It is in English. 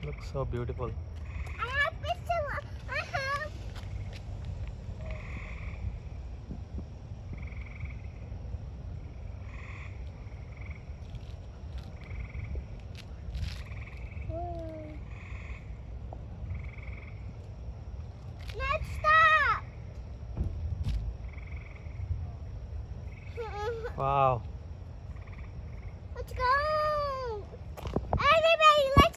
Looks so beautiful. I have picture. I have. Let's stop. Wow.